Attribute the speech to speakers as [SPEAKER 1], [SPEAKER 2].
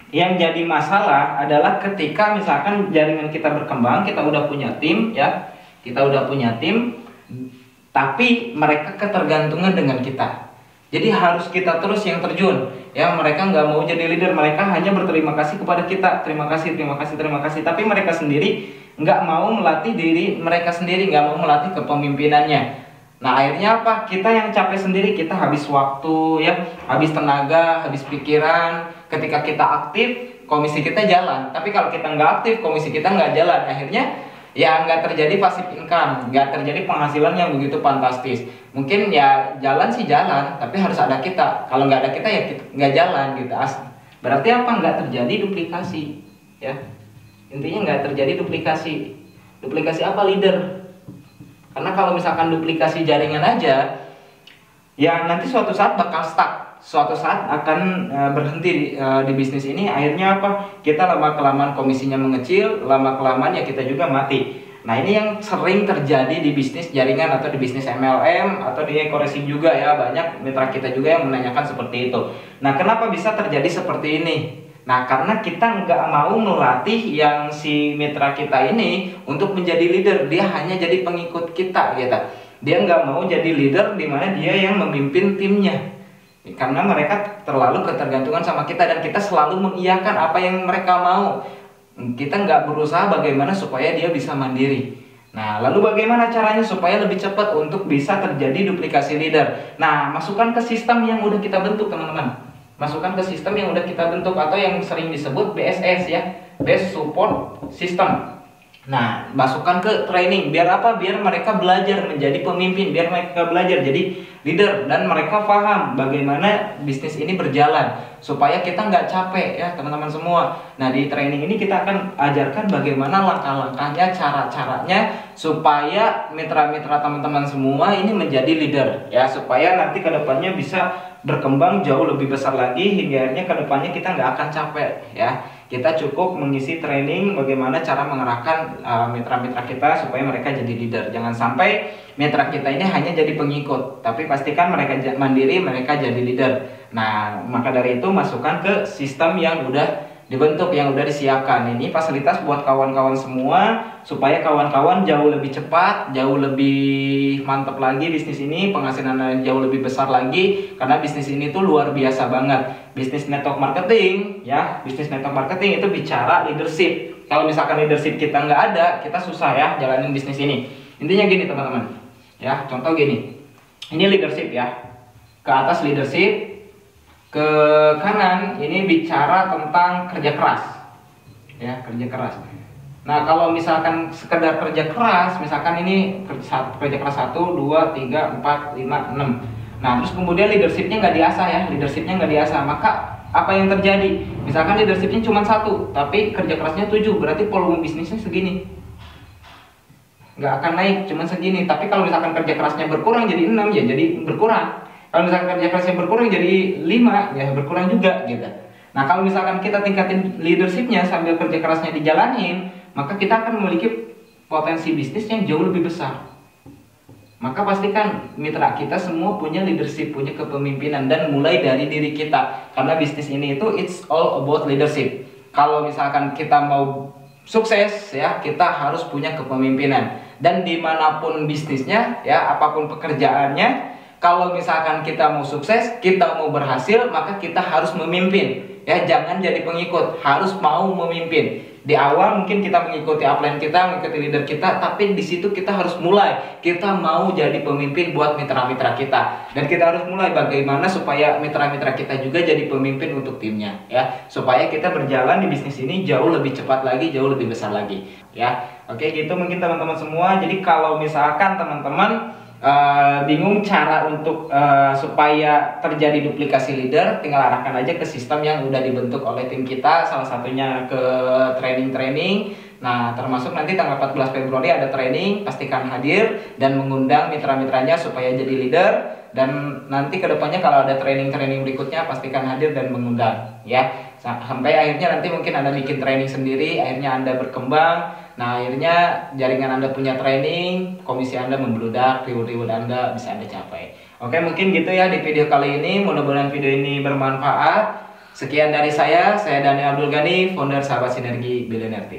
[SPEAKER 1] Yang jadi masalah adalah ketika misalkan jaringan kita berkembang, kita udah punya tim ya, kita udah punya tim, tapi mereka ketergantungan dengan kita. Jadi harus kita terus yang terjun ya. Mereka nggak mau jadi leader, mereka hanya berterima kasih kepada kita, terima kasih, terima kasih, terima kasih. Tapi mereka sendiri nggak mau melatih diri mereka sendiri, nggak mau melatih kepemimpinannya. Nah akhirnya apa? Kita yang capek sendiri, kita habis waktu ya, habis tenaga, habis pikiran. Ketika kita aktif, komisi kita jalan. Tapi kalau kita nggak aktif, komisi kita nggak jalan. Akhirnya ya nggak terjadi passive income, nggak terjadi penghasilan yang begitu fantastis. Mungkin ya jalan sih jalan, tapi harus ada kita. Kalau nggak ada kita ya kita nggak jalan gitu. Berarti apa? Nggak terjadi duplikasi ya. Intinya nggak terjadi duplikasi. Duplikasi apa? Leader. Karena kalau misalkan duplikasi jaringan aja, ya nanti suatu saat bakal stuck, suatu saat akan berhenti di bisnis ini. Akhirnya apa? Kita lama kelamaan komisinya mengecil, lama kelamaan ya kita juga mati. Nah ini yang sering terjadi di bisnis jaringan atau di bisnis MLM atau di e-course juga ya. Banyak mitra kita juga yang menanyakan seperti itu. Nah kenapa bisa terjadi seperti ini? Nah karena kita nggak mau melatih yang si mitra kita ini untuk menjadi leader. Dia hanya jadi pengikut kita gitu. Dia nggak mau jadi leader di mana dia yang memimpin timnya. Karena mereka terlalu ketergantungan sama kita dan kita selalu mengiyakan apa yang mereka mau. Kita nggak berusaha bagaimana supaya dia bisa mandiri. Nah lalu bagaimana caranya supaya lebih cepat untuk bisa terjadi duplikasi leader? Nah masukkan ke sistem yang udah kita bentuk teman-teman. Masukkan ke sistem yang udah kita bentuk atau yang sering disebut BSS ya, Best Support System. Nah, masukkan ke training. Biar apa? Biar mereka belajar menjadi pemimpin, biar mereka belajar jadi leader dan mereka paham bagaimana bisnis ini berjalan supaya kita nggak capek ya teman-teman semua. Nah, di training ini kita akan ajarkan bagaimana langkah-langkahnya, cara-caranya supaya mitra-mitra teman-teman semua ini menjadi leader ya, supaya nanti kedepannya bisa berkembang jauh lebih besar lagi hingga akhirnya kedepannya kita nggak akan capek ya. Kita cukup mengisi training bagaimana cara mengerahkan mitra-mitra kita supaya mereka jadi leader. Jangan sampai mitra kita ini hanya jadi pengikut, tapi pastikan mereka mandiri, mereka jadi leader. Nah maka dari itu masukkan ke sistem yang udah dibentuk, yang udah disiapkan. Ini fasilitas buat kawan-kawan semua supaya kawan-kawan jauh lebih cepat, jauh lebih mantap lagi bisnis ini, penghasilan jauh lebih besar lagi karena bisnis ini tuh luar biasa banget. Bisnis network marketing ya, bisnis network marketing itu bicara leadership. Kalau misalkan leadership kita nggak ada, kita susah ya jalanin bisnis ini. Intinya gini teman-teman ya, contoh gini, ini leadership ya, ke atas leadership, ke kanan ini bicara tentang kerja keras ya, kerja keras. Nah kalau misalkan sekedar kerja keras, misalkan ini kerja keras 1, 2, 3, 4, 5, 6. Nah terus kemudian leadershipnya nggak diasah ya, leadershipnya nggak diasah, maka apa yang terjadi? Misalkan leadershipnya cuma 1 tapi kerja kerasnya 7, berarti volume bisnisnya segini, nggak akan naik, cuma segini. Tapi kalau misalkan kerja kerasnya berkurang jadi 6 ya jadi berkurang. Kalau misalkan kerja kerasnya berkurang jadi 5 ya berkurang juga gitu. Nah kalau misalkan kita tingkatin leadershipnya sambil kerja kerasnya dijalanin, maka kita akan memiliki potensi bisnis yang jauh lebih besar. Maka pastikan mitra kita semua punya leadership, punya kepemimpinan, dan mulai dari diri kita. Karena bisnis ini itu it's all about leadership. Kalau misalkan kita mau sukses ya, kita harus punya kepemimpinan. Dan dimanapun bisnisnya ya, apapun pekerjaannya, kalau misalkan kita mau sukses, kita mau berhasil, maka kita harus memimpin ya, jangan jadi pengikut, harus mau memimpin. Di awal mungkin kita mengikuti upline kita, mengikuti leader kita, tapi di situ kita harus mulai, kita mau jadi pemimpin buat mitra-mitra kita. Dan kita harus mulai bagaimana supaya mitra-mitra kita juga jadi pemimpin untuk timnya ya, supaya kita berjalan di bisnis ini jauh lebih cepat lagi, jauh lebih besar lagi ya. Oke gitu mungkin teman-teman semua. Jadi kalau misalkan teman-teman bingung cara untuk supaya terjadi duplikasi leader, tinggal arahkan aja ke sistem yang udah dibentuk oleh tim kita, salah satunya ke training-training. Nah termasuk nanti tanggal 14 Februari ada training, pastikan hadir dan mengundang mitra-mitranya supaya jadi leader. Dan nanti kedepannya kalau ada training-training berikutnya pastikan hadir dan mengundang ya, sampai akhirnya nanti mungkin Anda bikin training sendiri, akhirnya Anda berkembang. Nah akhirnya jaringan Anda punya training, komisi Anda membludak, reward Anda bisa Anda capai. Oke mungkin gitu ya di video kali ini, mudah-mudahan video ini bermanfaat. Sekian dari saya Daniel Abdul Ghani, founder Sahabat Sinergi Billionaire Team.